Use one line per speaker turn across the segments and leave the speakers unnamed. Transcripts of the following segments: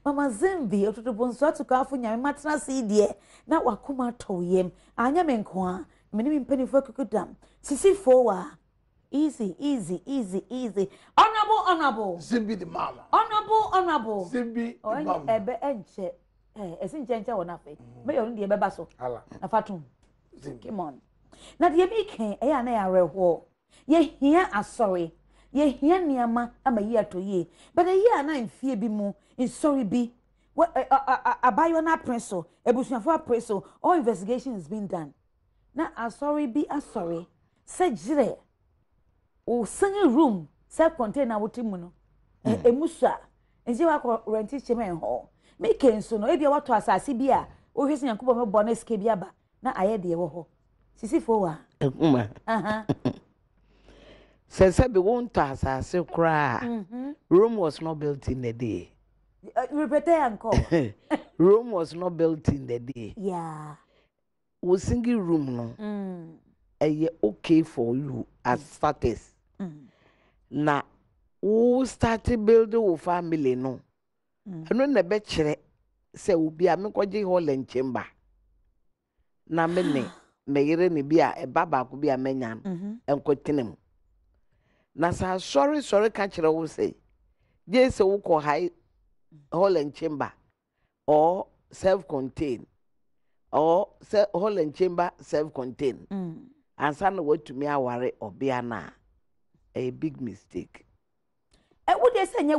Mama Zimbi otutu bonso to ka afu nyame matena se die na wakoma toyem anya me nko a me ni mpanifo kukudam sisi fowa easy honorable
Zimbi the mama
honorable
Zimbi the mama
ebe enche esi nche wona fe me yo ndie beba so na fatum come on na de bi kan e ya na ya reho ye hia asori ye hia niama ama yi atoye but ye ana mfie bi mu in sorry be abayo na preso ebusuafo preso all investigation is being done na asori be asori sejire o single room self contained na wotimu no emusa enje wa ko rent chairman ho make enso no ebia wato asase bi a o hwesi yankobo me bo na ske bi aba na aye de wo ho sisi fo wa
Said be won't asase kra Rome was not built in a day.
Repeat uncle.
Rome was not built in the day.
Yeah.
We single room no. Okay for you as status. Na who started building with family no. Ano na be chere se obi a me kwaje hall and chamber. Na me ne me yere ne bi a baba ko bi a menya no enkotenem. Na sa sorry ka chere wo say. Je se wo ko high hall and chamber or self-contained or hall and chamber self-contained. And son what to me aware obiana a big mistake.
What they say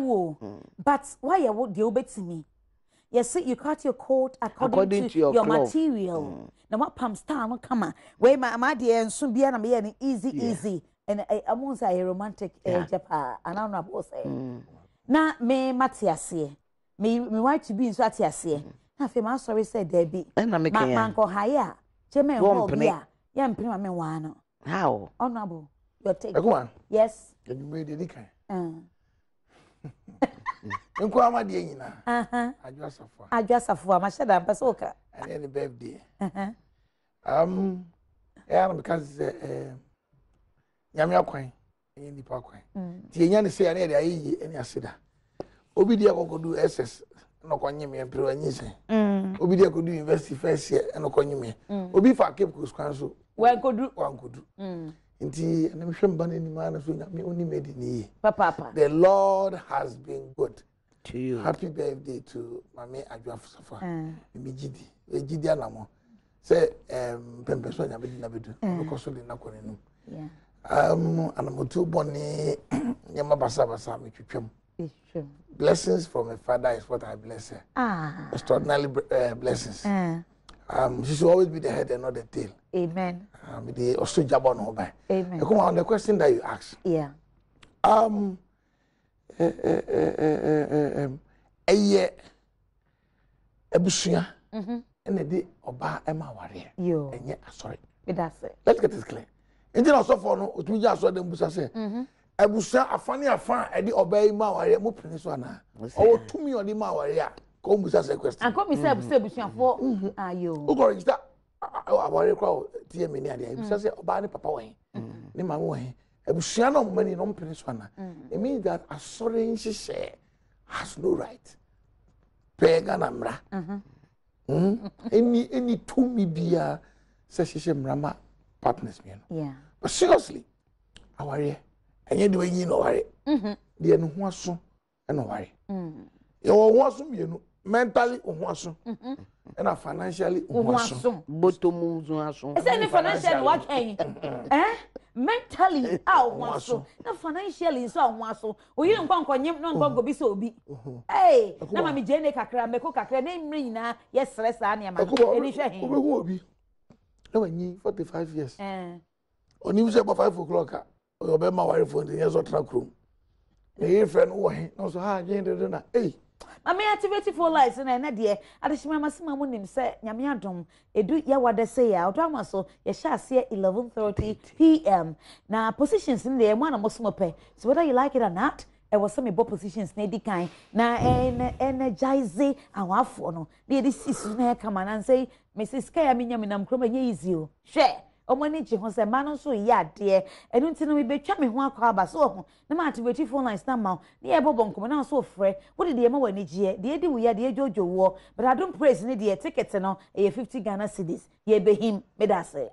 but why you would you bet to me? Yes, you cut your coat according to your material. Now what pump star no come on. Where my dear and soon be an easy and I'm also a romantic Japan and I'm not say. Na me matiase me want to be in swatiase na fe ma sorry say there be man ko haya cheme ho bia ya mpima me wa no
how
honorable your take yes
you made it kan enko amade nyina adwasafo
amashada mpese oka
and any birthday yeah because nyame akwan ni pa kwan ti enya ne se na de ayi eni aseda obi dia kokodu ss no kwanyeme empiro anyise obi dia kodu university first year no kwanyeme obi fa cape coast kwan so
wankodu
nti anem hwemba na ni ma na so nyame oni medi ni
papa
the lord has been good
to you.
Happy birthday to mame adwafosafa emigidi ejidi anamo say pempe so nyame di na bedu ko so di na konenu
yeah
anamotu boni nyama basa me twetwam. Blessings from a father is what I bless her. Extraordinary blessings. She should always be the head and not the tail.
Amen.
The also job on her by.
Amen.
Come on, the question that you asked.
Yeah.
Ebusuya. And the oba ema ware.
Yo.
Enye sorry.
That's it.
Let's get this clear. Nti na so for no otumi ja so dem busa se abusa afani afa e di obey ma ware mo pini so ana o tumi odi ma ware a ko busa se question
an ko mi se abusa fo ayo
o go register aware kwa tie me ni ade busa se oba ni papa wen ni ma wen abusa na mo mani no pini so ana it means that assuring she has no right pega na mra any tumi bia se she mrama partners me no
yeah
but seriously aware enye de wen no ware de no ho aso na ware ye wo ho aso me no mentally ho aso and financially ho aso
bottom zo aso
is any financial what mentally ho aso na financially so ho aso oyi nkwankonyem no nkwanko bi so obi na mama jene kakra meko kakra na mmiri nyina ye stress a na ma eni hwe he
obi no when 45 years oni we say about 5 o'clock o be ma ware phone dey so tra krom e friend wo he no so ha je de na
mama activate for lights na de adeshima masema mu nim say nyame adom edu ya wada say ya Odo Ahomaso ye sha ase 11:30 p.m. na positions in there mo na mo so pe so whether you like it or not it was some bo positions na di kan na energize awafo no de sisu na come and say Mrs. Kaya minya minam kroma nye easy o hwe omani je ho se ma no so ye ade enu nti no me betwa me ho akwa aba so ho na ma activate phone lines na ma na ye bobo nkomo na so frɛ wo de ye ma wani gye de di wo ya de jojo wo but I don't praise ni de ticket no e 50 Ghana cedis ye behim me da say.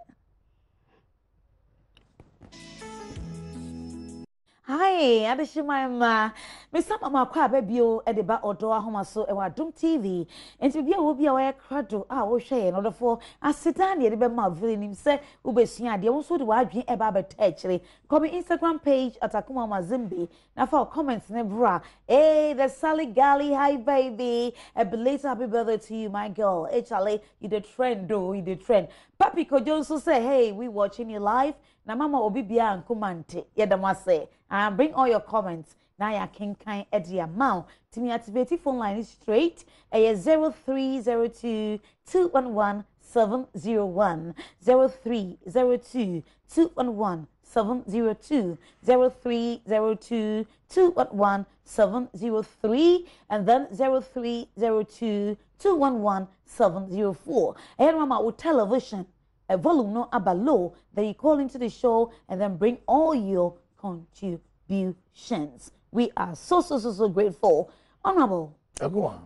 Hi, Adishima. Miss Mama Kwa Babio at the back Odo Ahomaso and Adom TV. And to be a will be aware crado, I share in order for a sedan yet be my villain himself, Ubesia, the also the wide about actually. Come Instagram page at Akuma Mazimbi. Now for comments, Nebra. Hey, the Sally Galley, hi baby. A belated happy birthday to you, my girl. HLA, you the trend, though, you the trend. Papi Kojonso say, hey, we watching you live. Na mama obi bia nkomante yedamase bring all your comments na ya kinkan edi amount timi activate phone line is straight 0302 211 701 0302 211 702 0302 211 703 and then 0302 211 704 and mama with television a volume no abalo, then you call into the show and then bring all your contributions. We are so grateful. Honorable.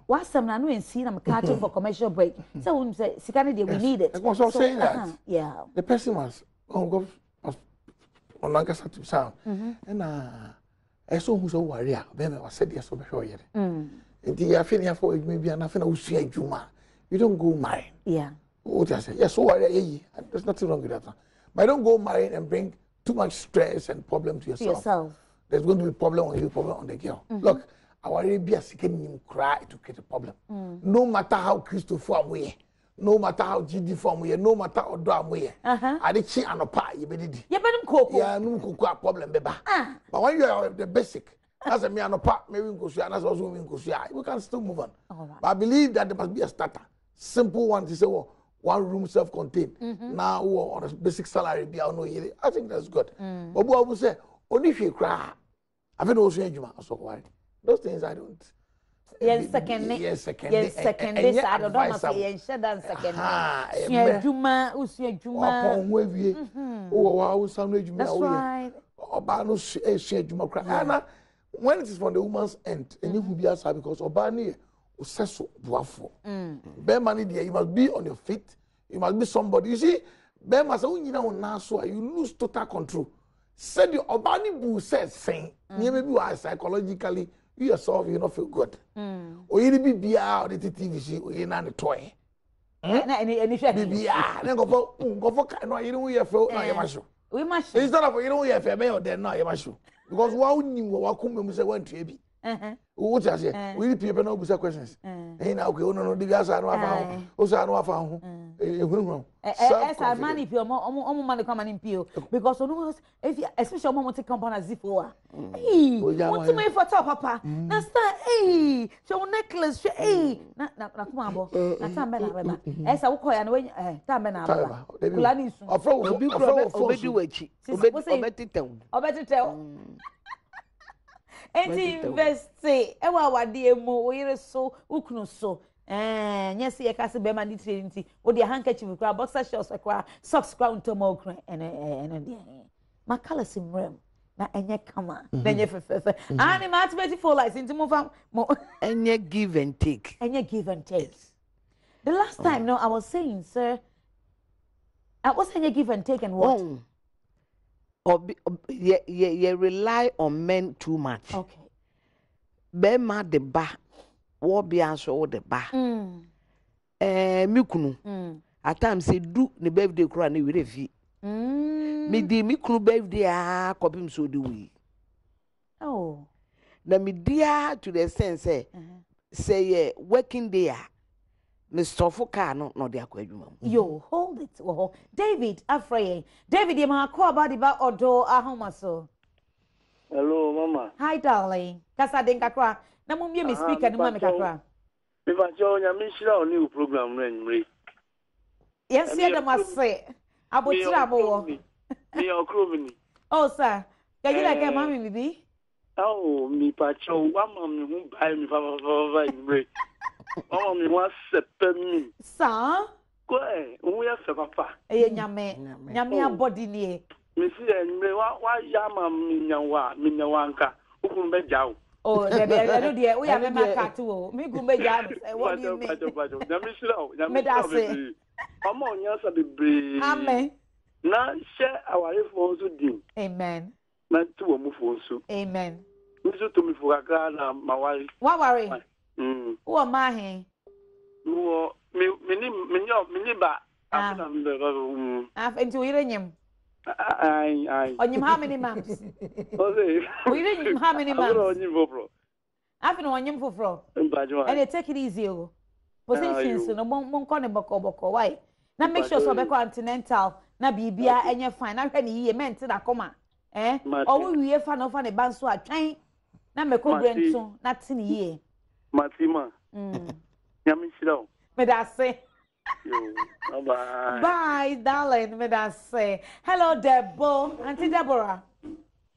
What's some now and see them catching for commercial break. So we say Sikani we need it.
So saying that.
Yeah.
The person was on Lancaster to sound. And I saw who's a warrior. Then I said yes over here. The affair for it may be nothing of Juma. You don't go marry.
Yeah.
What I say, yes, so there's nothing wrong with that. But don't go marry and bring too much stress and problem to yourself. There's going to be a problem on you, problem on the girl. Look, our Arabia seeking him cry to get a problem. No matter how Christopher away, no matter how GD from we, no matter how drum we. I did cheat on a pie, you better. You better cook. Yeah, no cook problem, baby. But when you are the basic, as a me on a part, maybe we go see, and as also we go see, we can still move on. But I believe that there must be a starter. Simple one to say, well, one room self-contained. Now on a basic salary, I think that's good. But what I would say, only if you cry, I think also so why those things I don't.
Yes, second. This I don't know. Yes, second. Yeah, Juma, Usia Juma. That's right.
When it is from the woman's end, and you will be outside because Obani. Money there, you must be on your feet. You must be somebody. You see, you lose total control. Said the Obani Boo says saying, maybe you are psychologically, you yourself, you don't feel good. Or you be out the TV, or you're not a toy. Then go for no, you don't hear for
we must.
It's not for you don't hear for me or then, no, you must. Because one knew what come say went to be. What I say, we people know questions. Hey, now we no the gas I know about. Also, I know about.
As I money pio, money come and impio because no, if especially mom take company as if for. Hey, want to make for top papa. Na star, hey, show necklace, hey, na come abo. Na time na beba. As I call and when time na beba. Kulani su.
Obedu wechi.
Obeti tell. Enti invest ewa wade emu oyire so ukunu so nyese ye kase be ma ni training o de handkerchief kra boxer shorts kra socks kra untomo kra ene de ma kala simrem na enye kama na enye fefefe ani ma activate for license mo fam mo
enye give and take
the last time no I was saying sir I was enye give and take and what
you rely on men too much.
Okay.
Bema de ba, wo be answer the ba. Mikunu. At times say do the birthday kura ni we refi. Me di mikunu birthday kopim so do we.
Oh.
Na me dia to the sense say working day. Mr. Fuka no de akwadwuma.
Yo, hold it. Oh, David Afraye. David, you ma call about Odo Ahomaso.
Hello, Mama.
Hi, darling. Kasa den kakra. Na mo me speaker ni ma me kakra.
Me ba jo nya me shira o new program renmre.
Yes, see them say. Abotira bo.
Me okrovini.
Oh, sir. Can you like mommy bibi?
Oh, me pa cho wa mam me hu bai me fa renmre. Oh, me wa sepe me.
Sir?
Go, we have a papa.
Nyame body ni.
Missy and me, why Yama Minawanka, who can be Jow.
Oh, I know dear, we have a cat too. Me go be jam. What do you mean?
Namishlo, I'm on your side.
Amen.
Now share our phones with you.
Amen.
Not to a move also.
Amen.
Listen to me for a grand, my wife.
What worry? Who am I?
No, Miniba.
I've into uranium.
I.
On him how many months? We didn't how many months? I've been on him for fraud. And they take it easy. Positions no one corner boko. Why? Now make sure so be continental. Na bibia enye fine. Na hwe ni ye mente da koma. Owo wie fa no fa ne ban so atwen. Na meko brentu na tini ye.
Matima. Nyame shirawo.
Me da say.
Bye.
Bye, darling. Me da say. Hello, Debo. Auntie Deborah.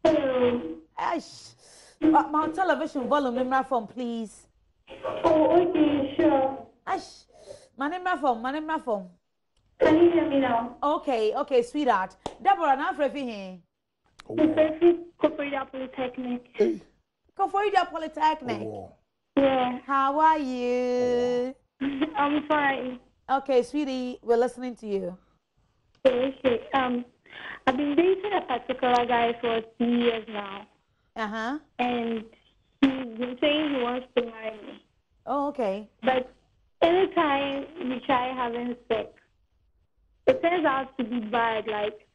Hello.
Ash. My television volume, name my phone, please.
Oh, okay, sure.
Ash. My name my phone.
Can you hear me now?
Okay, sweetheart. Deborah, now for here.
Koforidua Polytechnic.
Koforidua Polytechnic.
Yeah.
How are you?
I'm fine.
Okay, sweetie, we're listening to you.
Okay. I've been dating a particular guy for 2 years now. And he's been saying he wants to marry me.
Oh, okay.
But anytime we try having sex, it turns out to be bad. Like,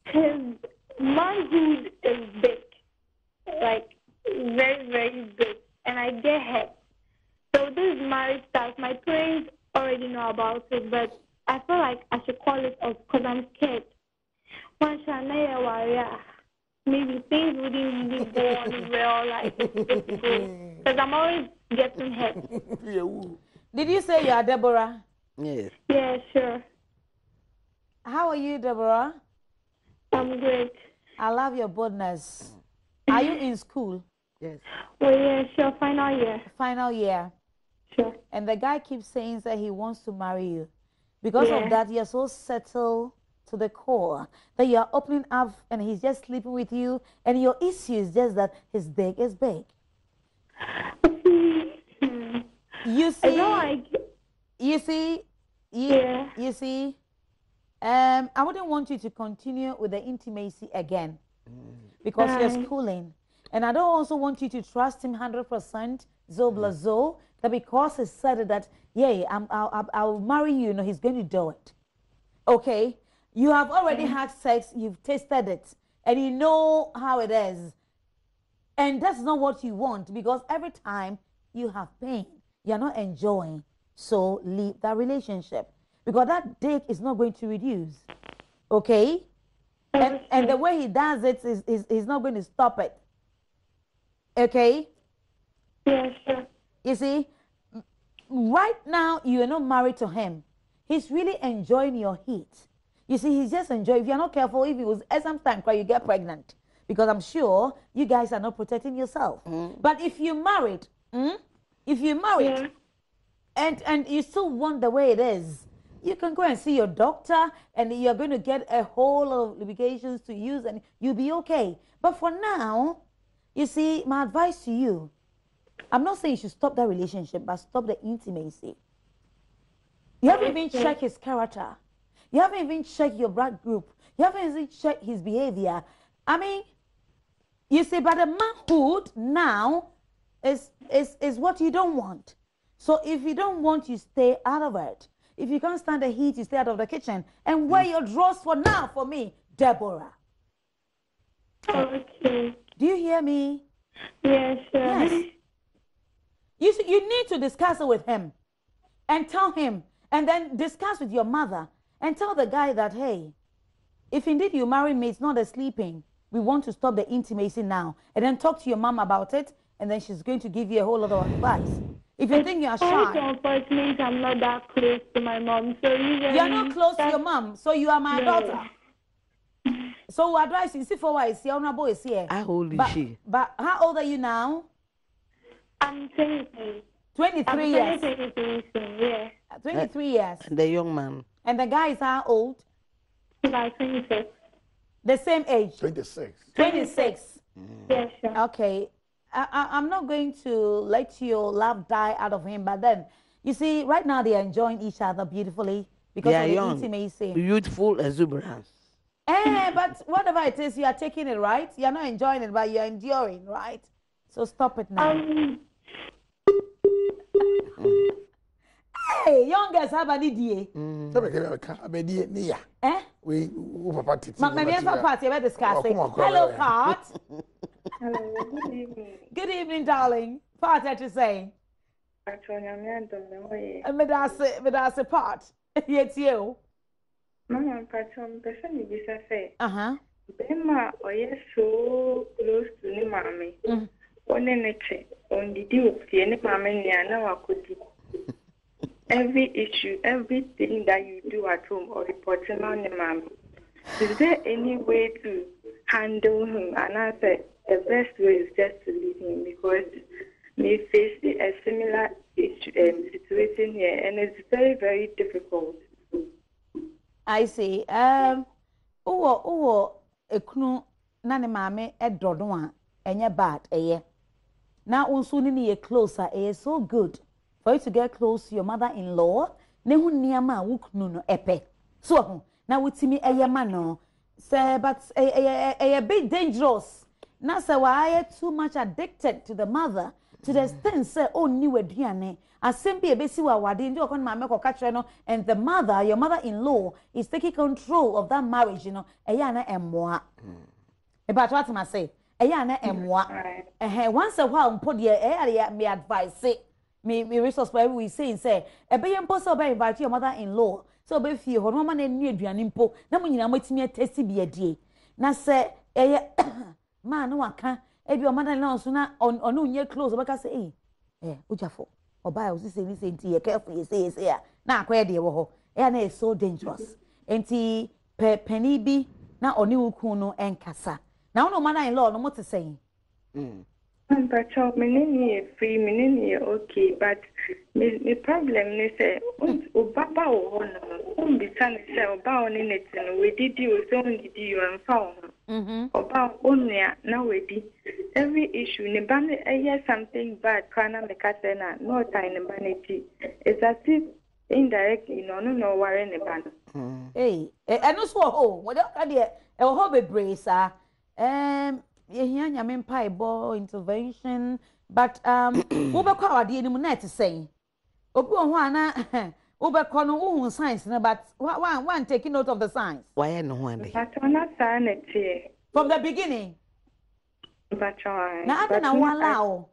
his manhood is big. Like, very, very big. And I get hurt. So this marriage stuff, my parents already know about it, but I feel like I should call it off because I'm scared. Once I know maybe things wouldn't really go on well, like it's supposed to go. Because I'm always getting hurt.
Did you say you are Deborah?
Yes.
Yeah, sure.
How are you, Deborah?
I'm great.
I love your boldness. Are you in school?
Yes.
Well, yeah, sure. Final year.
Final year.
Sure.
And the guy keeps saying that he wants to marry you. Because of that, you're so settled to the core that you are opening up and he's just sleeping with you. And your issue is just that his dick is big. You see? You see? I wouldn't want you to continue with the intimacy again because you're schooling. And I don't also want you to trust him 100%, zo, that because he said that, yeah, I'll marry you, he's going to do it. Okay? You have already had sex, you've tasted it, and you know how it is. And that's not what you want because every time you have pain, you're not enjoying. So leave that relationship because that dick is not going to reduce. Okay? And the way he does it is not going to stop it. Okay?
Yeah, sure.
You see, right now you are not married to him. He's really enjoying your heat. You see, he's just enjoying. If you're not careful, if it was sometimes you get pregnant. Because I'm sure you guys are not protecting yourself. But if you married, and you still want the way it is, you can go and see your doctor and you're going to get a whole lot of lubrications to use and you'll be okay. But for now, you see, my advice to you, I'm not saying you should stop that relationship, but stop the intimacy. You haven't even checked his character. You haven't even checked your blood group. You haven't even checked his behavior. I mean, you see, but the manhood now is what you don't want. So if you don't want, you stay out of it. If you can't stand the heat, you stay out of the kitchen. And wear your drawers for now for me, Deborah.
Okay.
Do you hear me?
Yes, sure.
Yes. You need to discuss it with him and tell him, and then discuss with your mother and tell the guy that, hey, if indeed you marry me, it's not a sleeping. We want to stop the intimacy now. And then talk to your mom about it, and then she's going to give you a whole lot of advice. If you think you are shy.
Unfortunately, I'm not that close to my mom. So
you're not close to your mom, so you are my daughter. So advice you see for why is your boy is here.
How old is she?
But how old are you now?
I'm 20.
23 years.
23 yeah.
23 years.
And the young man.
And the guys are old?
About 26.
The same age?
26.
26.
Yes, sure.
Okay. I'm not going to let your love die out of him, but then, you see, right now they are enjoying each other beautifully because of the
young,
intimacy.
Youthful exuberance.
But whatever it is, you are taking it, right? You're not enjoying it, but you're enduring, right? So stop it now. Hey, young girls have an idea. Eh?
We papa titi.
Party, we're discussing. Hello, Pat.
Hello, good evening.
Good evening, darling. Pat, what you saying?
Actually, I'm not done.
Medase Pat. It's you.
Mama, person is a say.
Uh-huh.
Or yes, so close to the mommy. On the deal, the mammy, and now I could do. Every issue, everything that you do at home or reporting on the mommy. Is there any way to handle him? And I said, the best way is just to leave him because we face a similar situation here, and it's very, very difficult.
I see. Ekunu nane mame edrodon enye bad eye. Now unsu ni closer so good for you to get close to your mother-in-law. Ne hu niama wukunu no epe. So now wutimi eye ma no. Say but a bit dangerous. Na say why too much addicted to the mother to the extent say oh ni weduane. Asembi ebesi wa wade ndi okon mame ko katre no, and the mother, your mother-in-law, is taking control of that marriage, you know. Eya na emmoa. About what I say? Eya na emmoa. Once a while mpo de me advise me resource where we say ebe ye mpo so be invite your mother-in-law. So be fie ho no ma na enu aduane mpo na mo nyina matimi atesi bi adie. Na say eye ma no waka ebi o mother-in-law so na onu nye close obeka say ojafo oba o say ni say nti ye careful ye say ya na akwa de wo ho e na so dangerous enti penny bi na oni wuku no enkasa na ono mother-in-law no mote say
But me free, me okay, but me problem is Obaba or be trying to say about it, and we did you, so did you and found about only now we did every issue. Nibani, I hear something bad, Kana Mekasena, no time in vanity. It's as if indirectly, no, worry in ban.
Hey, and also, what a hobby bracer. Yeah, I mean, pie ball intervention, but over power the net is saying. Open one, over corner science, but one taking note of the signs.
Why no one day?
But I'm not saying it here.
From the beginning.
But
now I don't allow.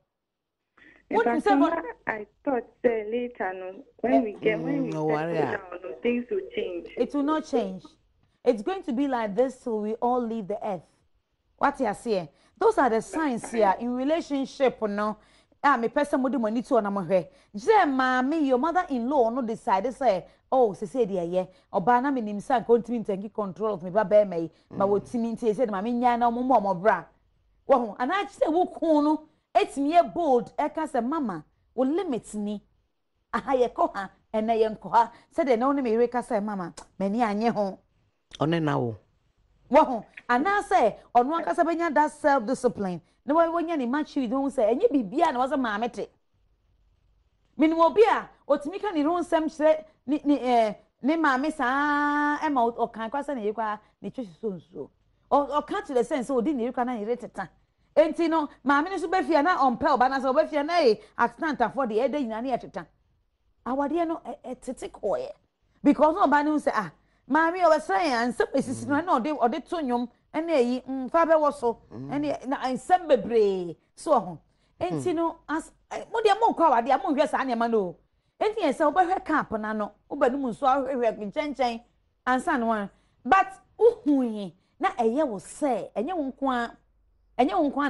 I thought later, no, when we settle down, things will change.
It will not change. It's going to be like this till we all leave the earth. What you are saying? Those are the signs here in relationship, no. Me person mo di money to na mo hwe. Je maami your mother-in-law no decide say, oh, say dey ye. Oba na me nim say continue take control of me ba be me. Ba wo timi nti say maami nya na mo bra. Wo ho, ana say wo kun no, etimi e bold e ka say mama, wo limit ni. Aha ye ko ha, ena ye nko ha. Say dey na wo me we ka say mama, mani anye ho.
One na wo.
Wo and I say, on one casabanya that self discipline. No one when you match you don't say, and you be beer and was a mamete. Minimo beer, or to make any own some say, ne mamma, Emma or can't cross any nutrition so. Or cut to the sense, so didn't you can irritate it. And you know, mamma should be fear now on Pell, but as a way nay, accident for the other in any at a time. Our dear no a titic because no banner say, Mammy over science, some is no, they or the tunium, and they father was so, and I some bebre. So, and you know, as what they are more covered, they are more yes, animal. And yes, over her cap, and I know, over the moon, so I reckon, Chen, and son one. But, na a year will say, and you won't quan,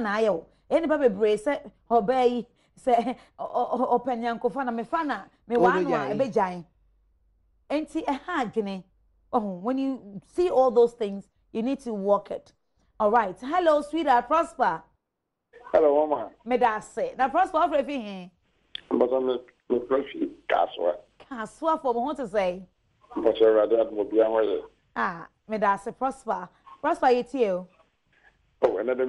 I owe. Anybody brace, obey, say, open Yanko Fana, me fana, me one, a big giant. And see a hard guinea. Oh, when you see all those things, you need to walk it. All right. Hello, sweetheart. Prosper.
Hello, Mama.
Me da say. Now, Prosper, what if you
But I'm a professional castle.
Castle for what to say.
But you're rather at Mobile.
Ah, me that's a prosper. Prosper it you.
Oh, another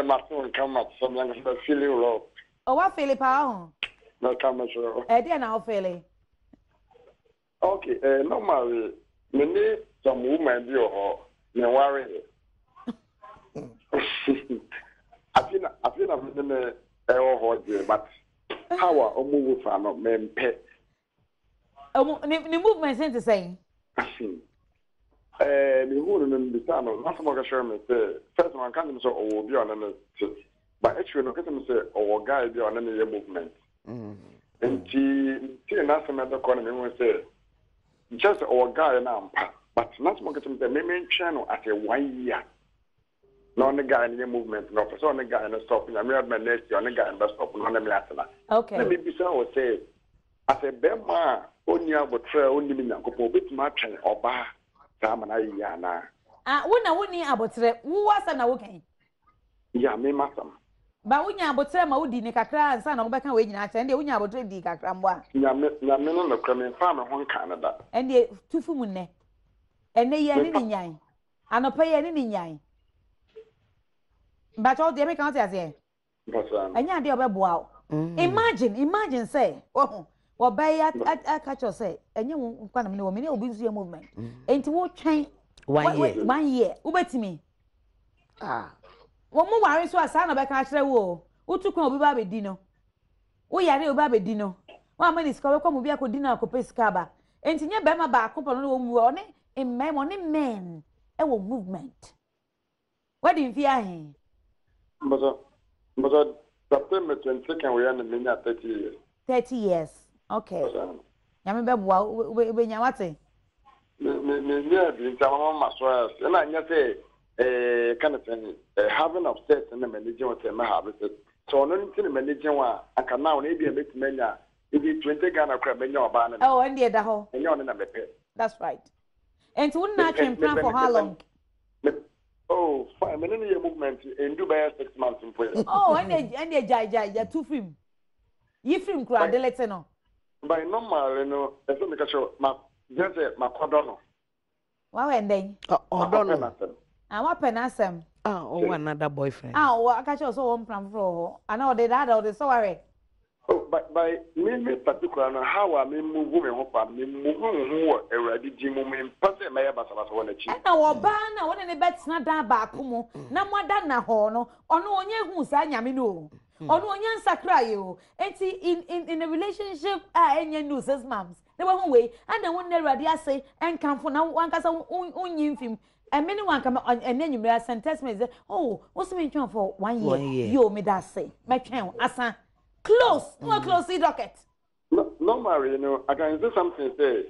master come up, some young feeling low.
Oh, what Philip? How?
No comment.
Dear now, Philip.
Okay, normally, many some women do or no worry. I feel I'm in the air, but how are move from men pet?
Oh, the movement sent to say.
The woman in the town, not so much Sherman say, first one can't so or be on an but actually, no, can say or guide you on any movement. And she announced another economy will say, just our guy now, but not so much the main channel at a 1 year. No, the guy in the movement, no, so on the guy in the stop, and I made my next year on the guy in the stop, on the Miatana.
Okay.
Let me be so say, I said, Bema, only about trail, only in a bit much and or bar. When I
wouldn't need about who was an awoken.
Yeah, me, madam.
But when you about them, I would Nicacra and son of back and waiting at and they wouldn't about Dicacramwa.
Yamin, the Crimean farmer, one Canada.
And they 2 Fumune. And they are in Yang. And no pay any Yang. But all the Americans are there. And yeah, they are wow. Imagine, say, oh. Well, by at catch or say, and you won't come no minute will be your movement. And to what change 1 year, Uber to me. Ah, one more worries to a son of a catcher war. Who took no baby dino? We are real baby dino. 1 minute scholar come be a good dinner of Pescaba. And to your Bama back up on it, in my money men, a movement. What do you fear him?
But September 22nd, we are in the minute 30 years.
30 years. Okay. Yambe bwa we nya wate.
Me be tama ma so and I say kind of having upset and managing what me have it. So no nti managing wa aka now na be make menya e be 20 Ghana crab menya oba na.
Oh, and da ho.
Enya on na bepe.
That's right. And to not train plan for how long?
Oh, fine. Me no movement in Dubai 6 months in prayer.
Oh, and they jai 2 film. You film crowd the letter no.
By normal, you know, as soon as my just my cordono.
Wow, and then
Odo.
And what penasem?
Oh, another boyfriend.
Oh, I catch also one plan for. I know they that or the sorry.
Oh, but by me particular, how I mean, move women hope me move who already Jim women, but they may have us one achieve.
And now, Obana, one in the bed's not that back, no more than a horno, or no one who's Anyamino. Or no one cry you. And see, in a relationship, any news as moms. They were way, and the one never say, and come for now, one cast on him. And many one come on, and then you may send test me, oh, what's the main for 1 year? You me that say, my channel, asa. Close, more close, see docket.
No, Mary, you know, I can say something say.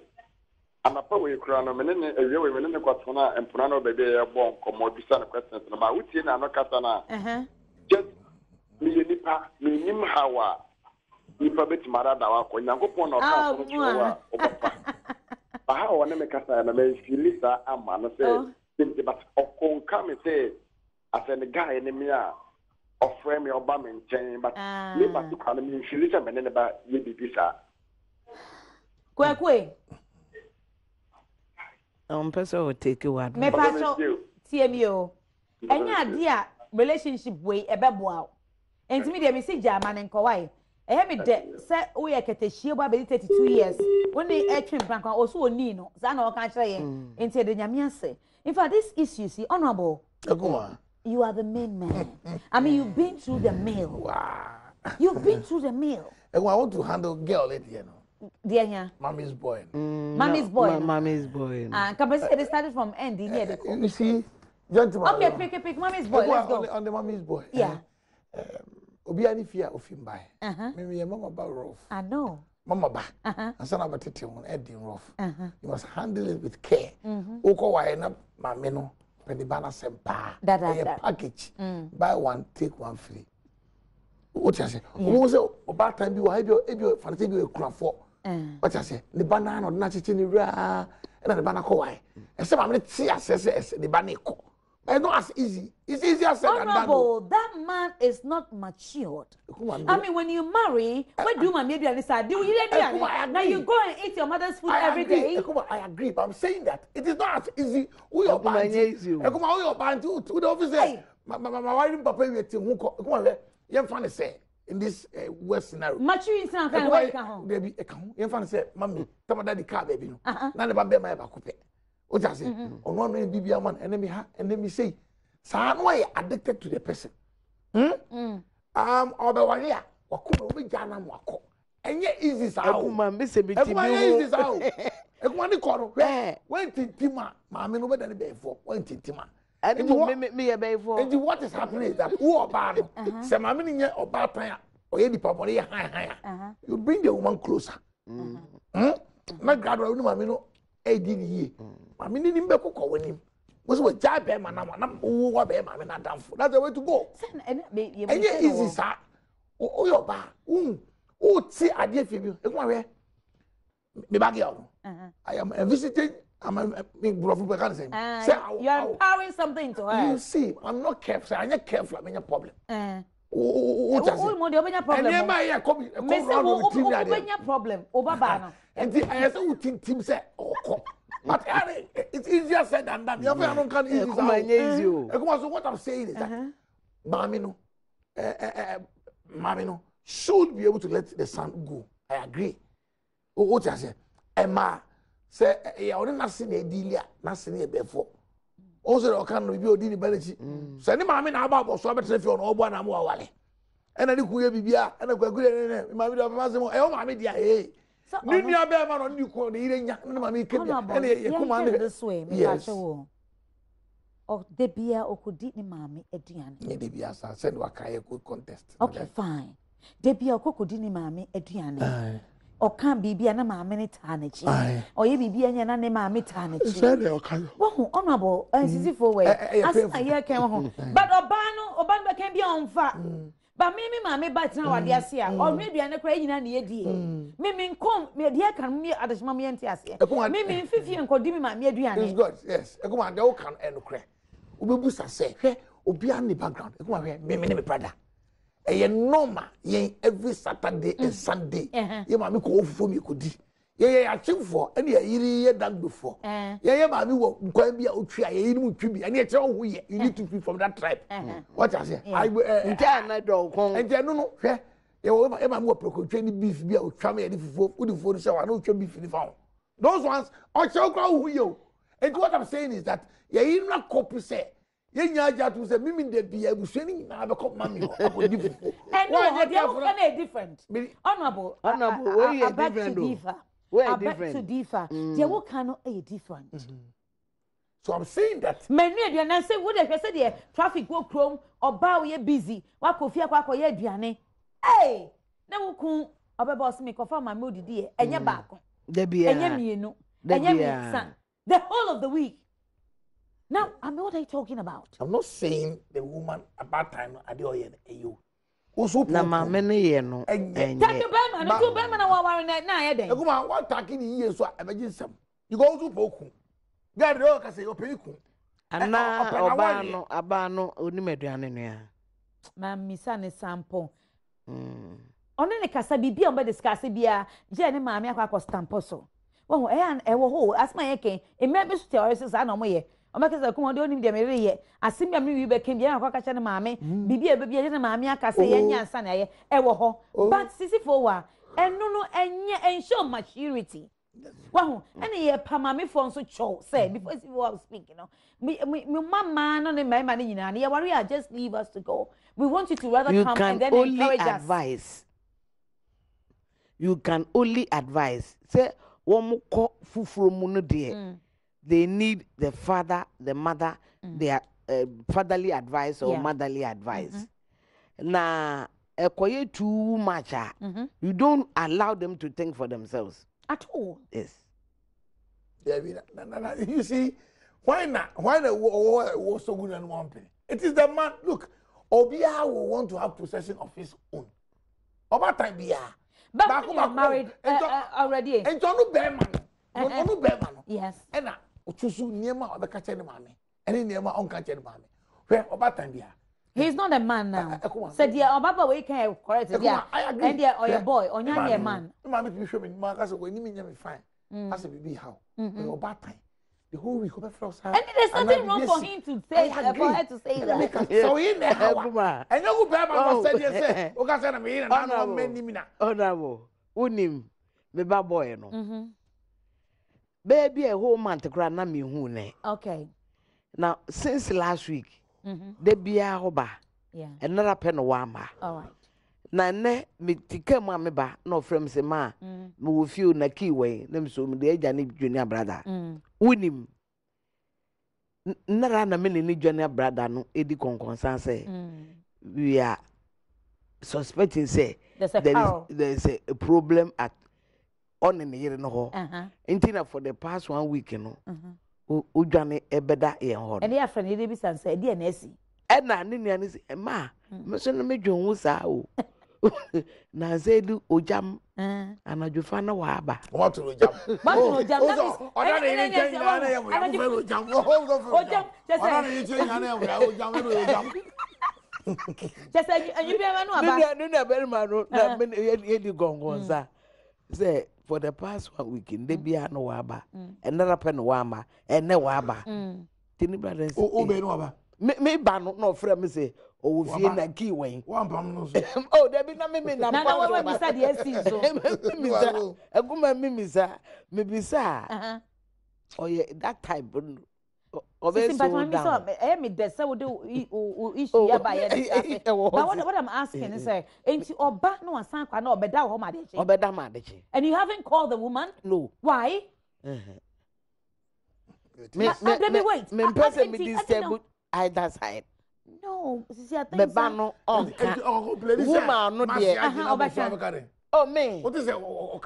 I'm a power crown, and then a real women in the Quatona and Purano baby are born, come more distant questions about which in a Catana. Just me, him, how nipa beti marada wako nyangopo na oka so chiwa obopa aha wona mekasa na me filisa ama no say but okonka me say afene guy ne me a ofre me oba me nchen but me ba to kana me filisa me ne ba ye bibisa
kwekwe
person will take you out
me pacho tie mi o enya ade a relationship way ebeboa enti me dey me say jama ne nkowai me de say we eketehie ba be 32 years when e twin plank also oni no za na o kan kire ye enti de nyame ase in fact this issue see honorable you are the main man. I mean you've been through the mill.
Wow.
You've been through the mill.
I want to handle girl it you know.
Dear yeah.
Mommy's boy.
Mommy's boy.
Mommy's boy.
Can they started from end near the
you see gentlemen.
Okay, pick mommy's boy. Let's go.
On the mommy's boy.
Yeah.
Obi ani fear of him by. Me your mama ba rough.
I know.
Mama ba. And son about it on Eddie rough. You must handle it with care. Oko wa na mama no pe the banner sempa. That package. Buy one take one free. What you say? Who say about time you ebio fancy you kura for. What you say? The banner no na chichi ni ra. E na the banner ko wa. E say mama ti assess the banner ko. It's not as easy. It's easier said than done.
Honorable, that man is not matured. I mean, when you marry, what do my maybe decide? Do you now you go and eat your mother's food every day?
I agree, but I'm saying that it is not as easy. We are band. Your band to the officer. My wife, papa, we come on. You funny say in this West scenario.
Mature is not kind of way come.
Baby, you funny say, mommy, come on, daddy car, baby. None of them my back. What I say? On one way, baby, man, and let me say, some way addicted to the person. Or the one here, or could be Jana Wako. And yet, easy is out.
Miss a bit of
out. And one corner, went to Tima, mammy, no better than before, went to Tima. And
me a bay for.
And what is happening is that who are bad, some mammy or bad prayer, or any papa, higher. You bring the woman closer. My graduate, mammy, no, 18 years. Mammy didn't be cooking him. Was what job, man, I'm what I'm not done for. That's the way to go. And yet, easy, sir. Oh, your bar. Oh, see, I did for you. Me bag you. I am visiting. I'm a big brother.
You are empowering something to her.
You see, I'm not careful. I'm not careful. I'm in a problem.
What does it? Problem. And
I come
problem. Obabano.
And I say, "Who think Tim said, oh, but it's easier said than that. You don't can easy. So what I'm saying is that, Mamino, Mamino should be able to let the son go. I agree. What I say, Emma. Say, I only not seen a dealer, not seen a before. Also, I can't review the ability. Send him, I mean, about so much if you're all one and more. And I could be and I could good in my video of Massimo. Oh, my media, eh? So, you are better on you call the eating. Mammy come on
this way. Yes. Or the beer or could eat mammy at the end.
Maybe yes, I said what I could contest.
Okay, fine. The beer or could eat mammy at the end. Or can't be an mammy tarnish. Or you be an mammy tarnish. Oh, honorable, as if for way. I hear came home. But Obano can be on fat. But maybe mammy bites now at the or maybe an Ukrainian and the idea. Miming come, me dear can me at the mammy and Tiasia. Maybe 50 and could give me my median.
It's good, yes. I come on, the can and crack. Ubusa say, hey, Obian the background. I come on, me brother. A normal, ye every Saturday and Sunday. Ye mammy call for me could. Ye I think for any year done before. Ye mammy will quite be out here, you need to be, and yet you need to be from that tribe. What I say? I will and no, you ever more proclaim beef be out, try me for the food show, I know you beef in the farm. Those ones are so crowd you. And what I'm saying is that ye not copy say. You to say, Mimi, they be able to have a cup, mammy. And
why they are different? Honorable,
where you
different? Where different to differ? They will cannot a different.
So I'm saying that.
Many and I say, what I said, there traffic go chrome or bow ye busy. What could fear quack or ye diane? Hey, no cool. Our boss make of my moody dear and your back.
There be
and you know, the whole of the week. Now, I'm not what I'm talking about.
I'm not saying the woman about time at the oil you. Also,
na many no.
Thank you, Berman. No, two Berman are wearing that night.
Come on, what talking years so imagine some. You go to Boku. God, you can say your peku.
And now, Abano, Unimeduania.
Mammy, son is sample. Only the Casabi be on by the Scasibia, Jenny Mammy, I was stamposo. Oh, and I will ask my eke. It may be stories, I know me. O make say come on dem eye asimia me be kem bia akwa kacha ne maame bibia bibia je ne maame aka say enya ansa na ye e wo ho but sisi for wa enu no enye ensure maturity wahu ene ye pa maame for nso chow say before sisi was speaking me mama no ne mama ne nyina ne ye worry just leave us to go. We want you to rather come and then encourage us.
You can only advise say wo mo ko fufuro mu no de they need the father, the mother, their fatherly advice or motherly advice. Now, too much. You don't allow them to think for themselves
at all.
Yes.
You see, why not? Why the war so good and one penny? It is the man. Look, Obia will want to have possession of his own. About time,
but you are married already.
And John Bearman.
Yes.
Ochusu niema obekache ne mame any near my own country, mammy. Where about time, dear?
He's not a man now. Said, dear, Obaba, we can correct it.
I agree.
And dear, or your boy, or your man.
Mammy, you show me, Marcus, when you mean you fine. I said, be how? About time. The whole week of frost.
And there's nothing wrong for him to say, for her to say that.
So in there, and you go back and said, yes, okay, I mean, and I know many minutes.
Oh, no, unim, me baboy, no. Baby, a whole month to grant me who ne.
Okay.
Now, since last week, they be a hoba.
Yeah.
Another pen wama.
All right.
Na ne me tika ma me ba no from se ma me wo feel na key way nem so me de agya ne junior brother unim nara na me ne junior brother no edi konkonsan say we are suspecting say there is a problem at on in the year no ho intina for the past 1 week no udwane ebeda ye ho
and your friend dey be say dey na esi
e na ne nua ne say ma me so na me dwon sa o na zedu ojam anajufa na wa aba
what to ojam
ojam
ona na ni chen na ya mo ojam ojam just ojam
just you be anu aba
no be ma no na me ye di gongonza say for the past 1 week they be anu wa aba another pen wa ama ene wa aba tini brothers
o be no aba
me ba no frɛ me say o fie na key wen
one pam no so
oh there be na me na
we be say the SC so
me bisa aguma me bisa oh yeah that type o be so down
me dey say we do issue ya ba ya discuss but what I'm asking is say enti oba no asan kwa na obeda ho ma de chi and you haven't called the woman
no
why
wait me person me disturb either side.
No, see, I think
the banner on woman, no dear. Oh, me.
What is it?
No.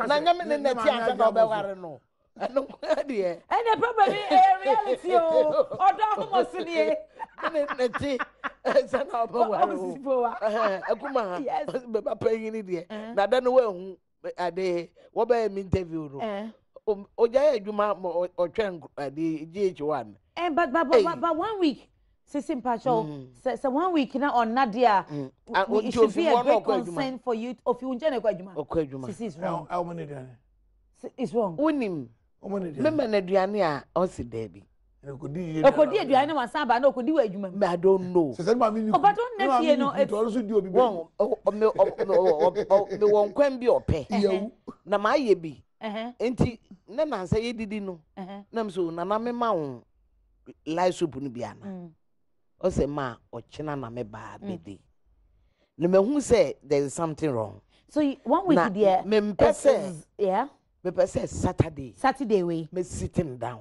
I don't dear.
And the problem is reality. Odo Ahomaso here.
Yes, but paying it dear. Now, then, well, a day, what by me interview? Oja, you ma or train the GH1.
But 1 week. Sisim Pacho, so 1 week now on Nadia, it should be a great concern for you of you, Jenna Quajuma. This is wrong.
How many
it's wrong.
Unim, remember Nadiania, also Debbie.
Okodi Adriana was Saba, no could do a human.
I don't know.
But don't never know it
also do
wrong. The one can be or pay. Na my ye be. Enti, Nana say you didn't know. Namso, Nana me maun, lie soup Nubiana. O say ma o china na me ba bedi no me hu say there is something wrong
so 1 week there
me pese
yeah
me pese Saturday
we
me sitting down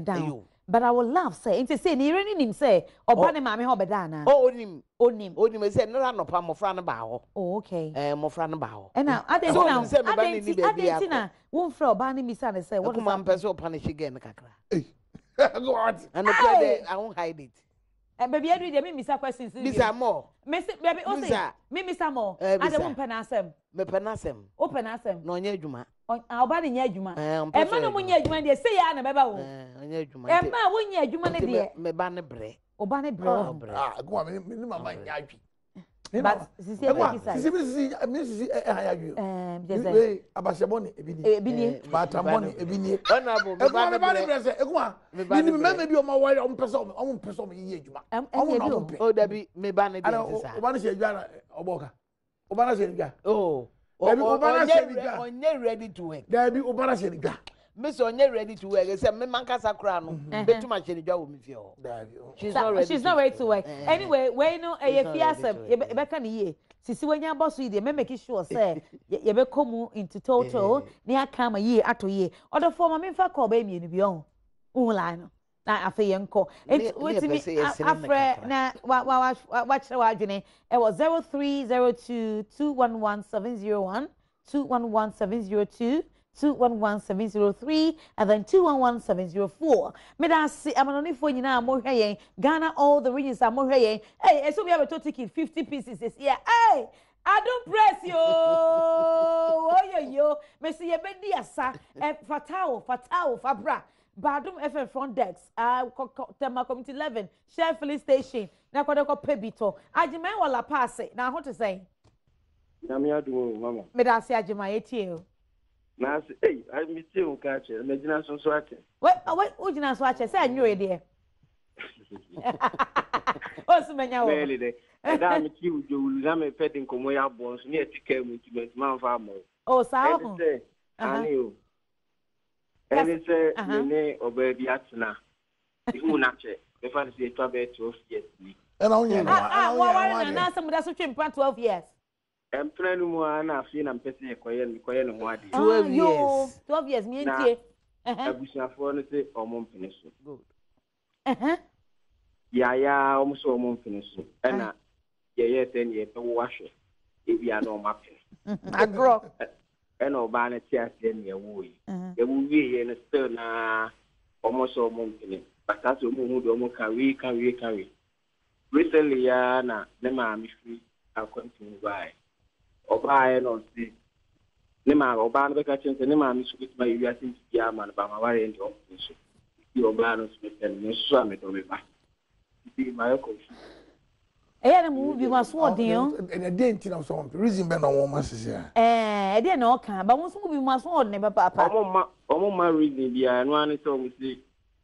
down but I will laugh say into say ni reni nim say oba ne maame ho beda na onim
say no no pa mofra no ba ho
okay
mofra no ba ho
and now adentina won fra oba ne misa ne say
what man pese o punish again kakra
go on
and I won't hide it.
Baby, I do the Misa questions.
Misa more.
Baby, also, me Misa more. I don't penasem.
Me penasem.
Open asem.
No nye juma.
Our body nye juma. E man mo nye juma dey say ya na beba wo.
Nye juma.
E ma wo nye juma ne dey.
Me ba ne bre.
Oba ne bre.
Go on, me mama nya adwi.
But sisi e be
sisi haya you abasheboni ebini batamoni ebini
honorable me ba ne
brese eguma ni me bi o ma wari o mpeso o yi adwuma
o da bi me ba ne dey sisa
o ba na se adwa oboka o ba na se adwa
o
ba na se adwa
onye ready to work
da bi o ba na se adwa
me so onye ready to work say me mankasa kra no betuma se adwa wo me fie ho
she's not ready to work anyway we know e fiasem e be ka ne ye sisi wanya boss yi dey me make sure say ye be come into total ne aka ma ye ato ye other form me fa call ba mi ni bi on line no na afa ye nko wetimi afre na wa kire wa adwene e was 0302 211701 211702 211703 and then 211704. Me da see amanoni fo nyina mo hwe yen Ghana all the regions are mo hwe yen hey so we have a total ticket 50 pieces this year hey I don't press yo oh yo me see ye be di asa fatao fabra Badum FM front decks, Tema Community 11, Share Filling Station, Nakodeko Pebito. Ajima wala passe. Now what to say?
Namia do mama.
Medasi Ajima etio.
Nas hey, I miss you catch. Imagine so swat.
What ujina swache say anyo ede. What's menya wo?
Really dey. Da me ti ujo na me pedi nkomo ya bon so ne etike mu ti man fa mo.
Oh, sa ho.
Ani o. Ele say ne obabi atena. Ihu na che. Me fa say to be 12 years ni.
And only
na some da so twem 12 years.
Empren mu na afi na mpese koye no ho ade.
12 years.
12 years me entie.
Abusuafo no say omo mpene so.
Good.
Ya omo so omo mpene so. Ena ye 10 years pe wo ahwe. Ebi ana o mape.
Agro.
Ena oba na ti ase na ewo yi. Ewo wie ye no still na omo so omo mpene. But as omo hu do omo carry. Recently ya na ne ma mi free continue by. Oba no see. Ne ma oba no be ka chense ne ma mi so bit ma wi ase ya ma ba ma ware ndi omo so. Ti oba no so be no so am do be ba. Ti ma yo ko.
Na mu bi ma so odin o.
And dey nti na so reason be na won ma sisi a.
Dey na o kan ba mo so bi ma so odin be papa.
Omo ma reason bia no an so mo si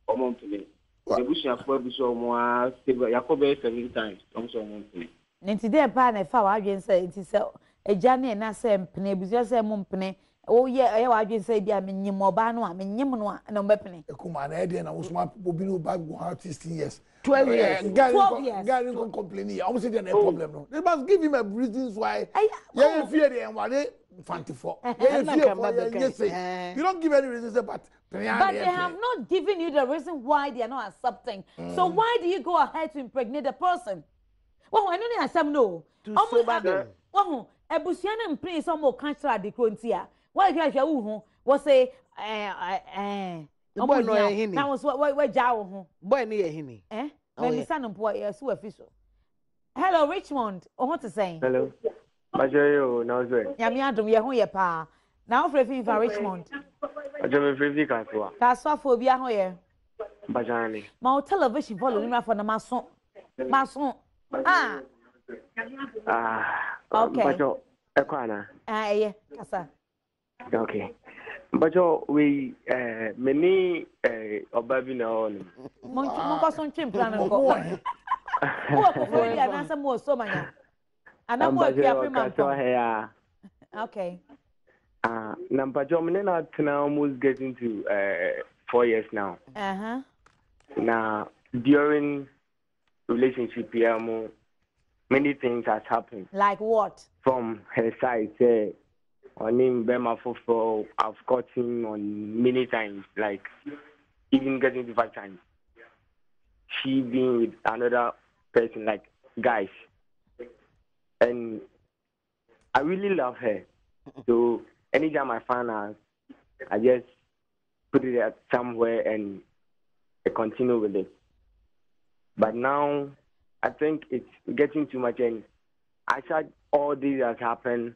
omo mpene. Ebusia fo ebusia omo a Yakobe 7 times. Omo so omo mpene.
Nti dey pa na fa wa adwen say nti say eja na na say mpene ebusia say mo mpene. O ye wa adwen say bia menyim oba no a menyim no a na mo mpene.
Ekuma na dey na wo so ma obi no bag go 16 years.
12 years.
12 years.
Guy didn't complain. I almost said there's no problem. No, they must give him a reasons why. Yeah, fear the and what they fantiful. You don't give any reasons, but
they have not given you the reason why they are not accepting. So why do you go ahead to impregnate the person? Well, I don't accept no. Oh, ebusiana mpre so mo cancel the krontia. Why you have who was say
boy no ehini.
Now was what jaw ho.
Boy no ehini.
Maybe son boy so official. Hello Richmond. Oh what to say?
Hello. Bajoyo na ozo.
Yami adom ye ho ye pa. Now for for Richmond.
Bajoyo free kaswa.
Kaswa for bia ho ye.
Bajani.
Ma television follow ni for na maso. Okay.
Bajo ekwana.
Yeah, kasa.
Okay. Bajo we many obabi na on.
Mon ko son twem plan ko. Wo ko for dia na say mo so manya. Ana mo akua prima. Okay.
Number Bajo me na almost getting to 4 years now. Now during relationship here many things has happened.
Like what?
From her side, say on him Bema Fofo, I've got him on many times, like even getting to 5 times. She being with another person, like guys. And I really love her. So anytime I find her, I just put it at somewhere and I continue with it. But now I think it's getting too much, and I said all this has happened.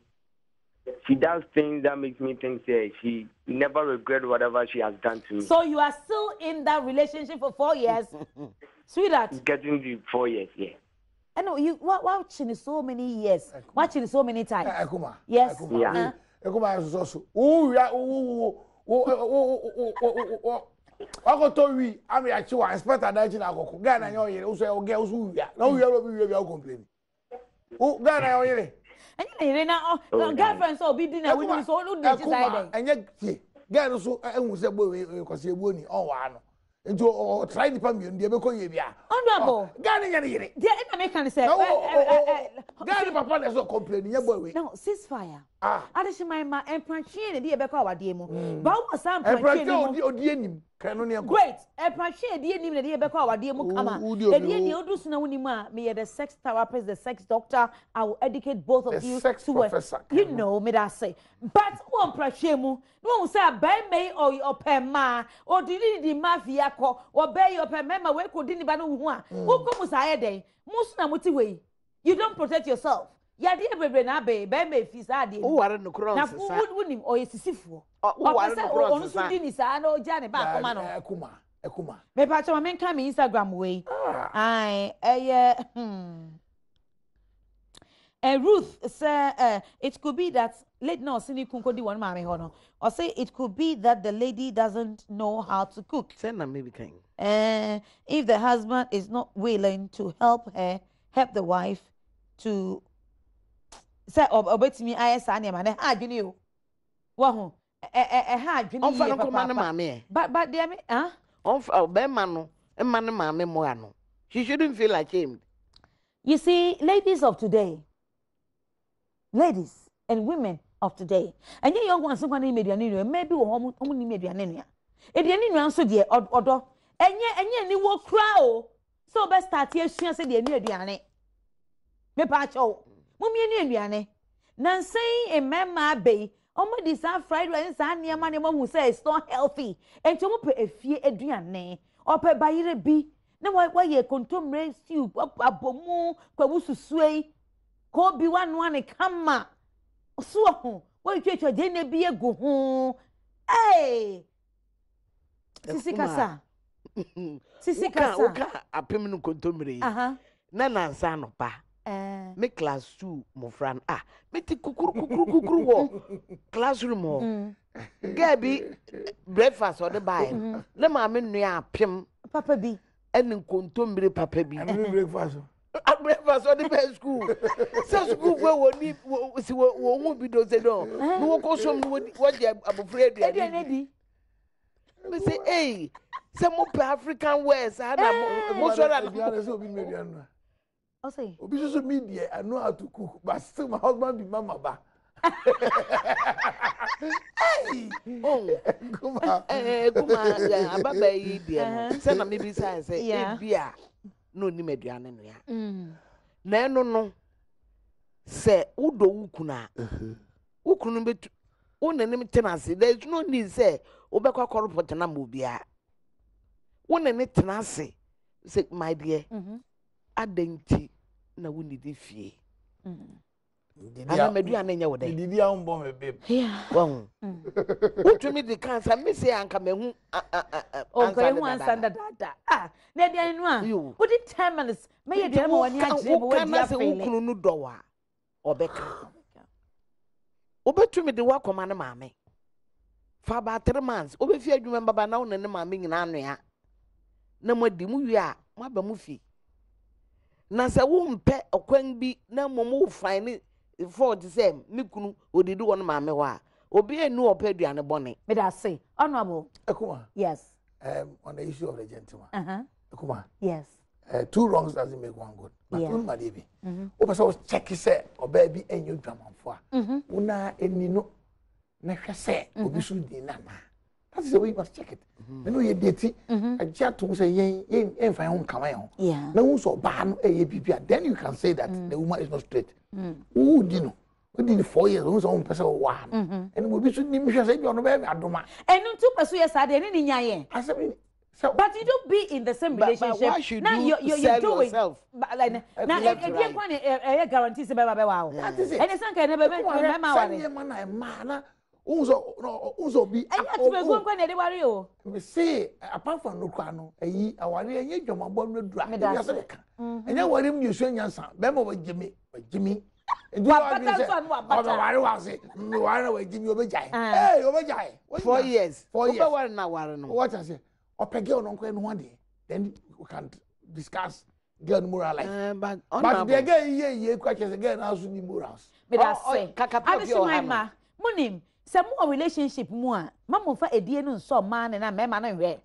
She does things that makes me think that she never regret whatever she has done to me.
So you are still in that relationship for 4 years, sweetheart?
Getting to 4 years, yeah.
I know you watching so many years, watching so many times.
Ekuma.
Yes.
Yeah. Ekuma is also. I go to we. I'm actually expect that I go. Guy na your yere. Also, girls who we are. Now we are complaining. Oh, guy na your yere.
And you know, girlfriend so be dinner with me so no decide.
And yet, guy so I will say boy because you woni on one. Into try the family and they be call you bia.
Honorable.
Guy na yere.
There na make can say.
Guy papa na so complaining your boy.
No, ceasefire. Adishima ma empranchie ne dey be call wade mu. Ba wo sam empranchie
ni odi enim.
Great. Empranchie dey enim ne dey be call wade mu kama. E dey ni odu suna woni mu a me the sex therapist, the sex doctor. I will educate both of you
to
you know me that say. But wo empranchie mu, no say by me or pema or di mafia ko or be your pema we ko di ni ba no hu a. Wo ko mu sa ye den. Mu suna muti we. You don't protect yourself. ya de bebre na be me fi sa de
o ware no cross
na
sa
wunim o yesisifo
o ware no cross sa
onu di ni sa na o ja ne ba koma no
ekuma
me pa choma men ka me Instagram we ai Ruth say it could be that late no sini kunko di one mama hono or say it could be that the lady doesn't know how to cook.
Say na maybe can.
If the husband is not willing to help the wife to say obetimi ayesa ne ma ne ha adwene o. Wa ho ha adwene
ye papa.
But there me
be man no emma ne mama mo ano. She shouldn't feel ashamed.
You see, ladies of today, ladies and women of today, and you young ones who can maybe only media nenia. If you need to answer the order, and ye will crow. So best start here, she said the near Diane. Me pacho, Mummy near Diane. Nancy and Mamma Bay, only this fried rice and near money who says it's not healthy, and to put a fear Adriane, or per by a bee. Na why ye kontom race you abomu kwawusu sway ko bi one kama so ho why twetwa de na bi egu ho sisi kasa
oka apem no kontom re na nansa no pa me class 2 mo fran me ti kukuru wo classroom ho gabi breakfast or the buy na ma me nua apem
papa bi
and contombre papa bi
breakfast
on the best school so school where we won't be those no no go some what I'm afraid
they
me say hey some African ways and most of
that
I say
obi social media I know how to cook but still my husband be mama ba
kuma ababa yi dia say na me bi say bia no ni meduane no ya na eno no say udo wukuna wukunu betu wonanim tenase there is no need say obekwa korreport na mo bia wonane tenase say my dear adenti na woni di fie ana meduane nya wode
didi a umbo me babe
won utumi di cancer me say anka mehu
answer dada na dia no a wodi 10 minutes me ye dia mo wani agire mo wadi afele
ukunu no dowa obeka obetumi di wakoma ne maame fa ba 3 months obefi adwuma baba na wona ne maame nyina ano ya na modi mu wi a mo ba mu fi na se wo mpe okwan bi na momo fine for the same mikunu odidi won maame ho a obi enu opeduane bone
me da say honorable
Ekuma
yes
on the issue of the gentleman Ekuma
yes
2 wrongs doesn't make 1 good but one baby o person check say oba bi enyo dwamanfo a una eni no na hwe say obi so di na na that is the way you must check it me no ye date aja to say yen fa ho kama yen na hu so ba no eye bibia then you can say that the woman is not straight who di no within 4 years hu so one person wa and obi so ni mi hwe say bi ono ba adoma
enu tu peso ye sa de ni nya yen
so
but you don't be in the same relationship
now
you're doing
yourself.
Like now e kwa e guarantee say be wow
that is it
and say can be ma
wa na unzo bi
ati be gon kwa na de wari o
we say apart from no kwa no ayi awari enye dwomabo no dura ya se ka enye wari mu yesu nyansa be mo wajimi ndi wa bi se wari wa se wari na wajimi obejai
4 years
wari
na wari no
what I say opege ono nkwa no one then we can discuss girl moral life but the girl ye kwa chese girl na so ni morals
me da say kaka munim se mo relationship mu a mamo fa edie no nso ma ne na mema no hwe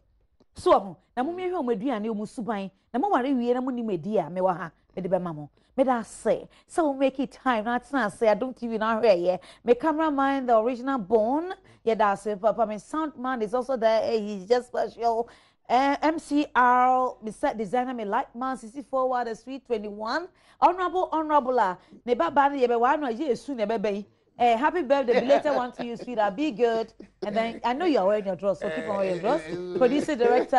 so ho na mo me hwe o maduane o mu suban na mo ware wie na mo ni medie a me wa ha me de be mamo me da say so make it time not na say Adom TV na hwe ye me cameraman the original bone yeah da say papa me sound man is also there he's just special MCR me set designer me like man 64 water sweet 21 honorable ne baba ne ye be wa no je esu ne bebe Happy birthday, belated one to you, sweetheart. Be good. And then I know you are wearing your dress, so keep on wearing your dress. Producer, director,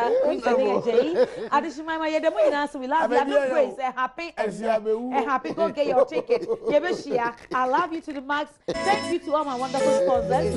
Adishimama, the money so we love you. Happy praise, happy, happy. Go get your ticket. I love you to the max. Thank you to all my wonderful sponsors.